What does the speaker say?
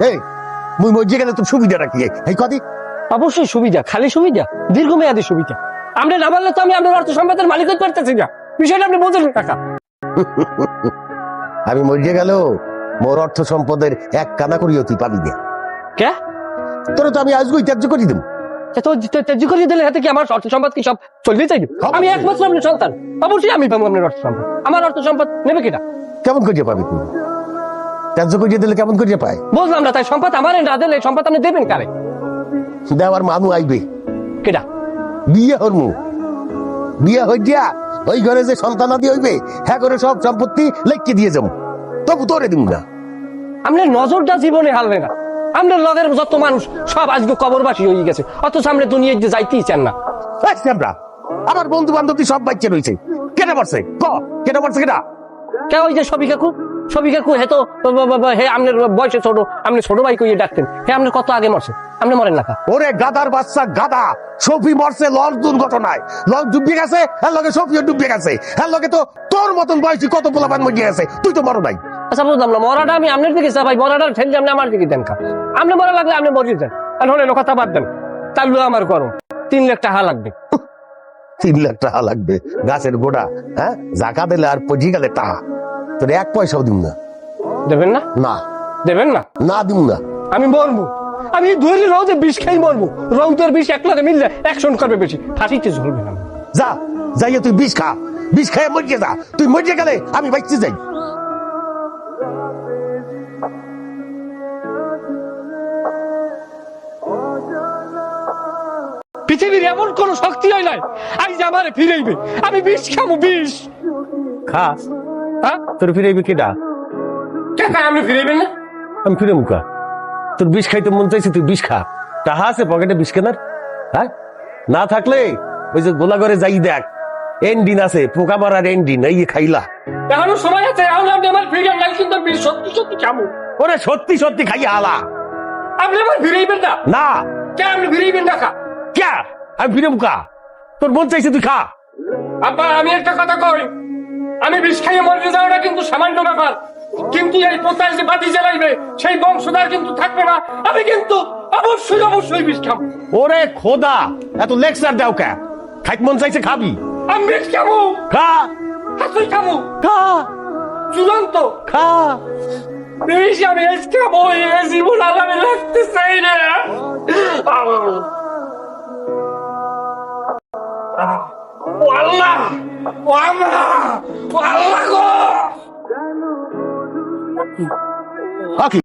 এই মুই মরিয়ে গেলে তোর সুবিধাটা কি এই কদি? অবশ্যই সুবিধা, খালি সুবিধা, দীর্ঘমেয়াদী সুবিধা। আপনি না বললে তো আমি আপনার অর্থ সম্পদের মালিক হতে পারতেছি না। বিষয়টা আপনি বোঝেন কাকা। আমি মরিয়ে গেল মোর অর্থ সম্পদের এক কানা করিও তুই পাবি না। কে? তোরা তো আমি আজকেই ত্যায্য করে দেব। ত্যায্য করিয়ে দিলে হাতে কি আমার অর্থ সম্পদ কি সব চলবে চাইবে? আমি একমাত্র আপনার সন্তান, অবশ্যই আমি পাবো আপনার অর্থ সম্পদ। আমার অর্থ সম্পদ নেবে কিনা? কেমন করিয়ে পাবি তুই? ত্যায্য করিয়ে দিলে কেমন করিয়ে পায়? বুঝলাম না, তাই সম্পদ আমার না দিলে সম্পদ আপনি দেবেন কারে? দেওয়ার মানু আইবে। কেটা? বিয়ে হরমু, বিয়ে হইয়া ওই ঘরে যে সন্তানাদি হইবে হ্যাঁ করে সব সম্পত্তি লেখকে দিয়ে যাবো, তবু তোরে দিব না। আপনার নজরটা জীবনে হালবে না। আপনার লগের যত মানুষ সব আজকে কবরবাসী হয়ে গেছে, অথচ সামনে দুনিয়ায় যে যাইতেই চান না। আমার বন্ধু বান্ধব সব বাচ্চা রয়েছে, কেটে পড়ছে কেটে পড়ছে কেটা? কে? ওই যে সবি কাকু হে তো হে আপনার বয়সে ছোট, আপনি ছোট ভাই কইয়ে ডাকতেন, হে আপনার কত আগে মরছে, আপনি মরেন না কা? ওরে গাদার বাচ্চা গাদা, সফি মরছে লঞ্চ দুর্ঘটনায়, লঞ্চ ডুবে গেছে, এর লগে সফিও ডুবে গেছে, এর লগে তো তোর মতন বয়সী কত পোলাপান মরে গেছে, তুই তো মরো নাই। আচ্ছা বুঝলাম না, মরাটা আমি আপনার দিকে চাই, মরাটা ঠেললে আপনি আমার দিকে দেন কা? আপনি মরা লাগলে আপনি মরিয়ে যান, আর হলে কথা বাদ দেন। তাহলে আমার গরম 3 লাখ টাকা লাগবে। 3 লাখ টাকা লাগবে? গাছের গোড়া, হ্যাঁ জাকা দিলে আর পজি গেলে টাকা, তোর 1 পয়সাও দিব না। দেবেন না? না দেবেন না? না দিব না। আমি মরবো, আমি ধরে রোদে বিষ খাই মরবো। রৌদের বিষ এক লাগে মিললে অ্যাকশন করবে বেশি, ফাঁসিতে ঝুলবে না। যা যাইয়ে তুই বিষ খা, বিষ খায় মরিয়ে যা, তুই মরিয়ে গেলে আমি বাইচতে যাই। পৃথিবীর এমন কোন শক্তি হয় নাই আজ আমারে ফিরাইবে। আমি বিষ খাবো, বিষ খা। হ্যাঁ তোর ফিরাইবি কেডা? আপনি ফিরাইবেন না? আমি ফিরে মুখা, তোর বিষ খাইতে মন চাইছে, তুই বিষ খা। টাহা আছে পকেটে বিষ কেনার? হ্যাঁ না থাকলে ওই যে গোলাঘরে যাই দেখ, এন্ডিন আছে, পোকা মারার এন্ডিন, এই খাইলা। এখনো সময় আছে, এখন আপনি আমার ফিরিয়ে নাই, কিন্তু বিষ সত্যি সত্যি খাবো। ওরে সত্যি সত্যি খাই আলা। আপনি আমার ফিরাইবেন না? না। কে? আপনি ফিরাইবেন না কা? কে? আমি ফিরে মুখা, তোর মন চাইছে তুই খা। আব্বা আমি একটা কথা কই, আমি বিষ খাইয়ে মরে যাওয়াটা কিন্তু সামান্য ব্যাপার, কিন্তু এই পোতায় যে বাতি জ্বালাইবে সেই বংশধর কিন্তু থাকবে না। আমি কিন্তু অবশ্যই অবশ্যই বিষ খাবো। ওরে খোদা, এত লেকচার দাও কে? খাইতে মন চাইছে খাবি, আমি বিষ খাবো, খা। হাতুই খাবো, খা চূড়ান্ত খা। বিষ আমি আজ খাবো, এ জীবন আলামে রাখতে চাই না। ও আল্লাহ, ও আল্লাহ, ও আল্লাহ গো। আকি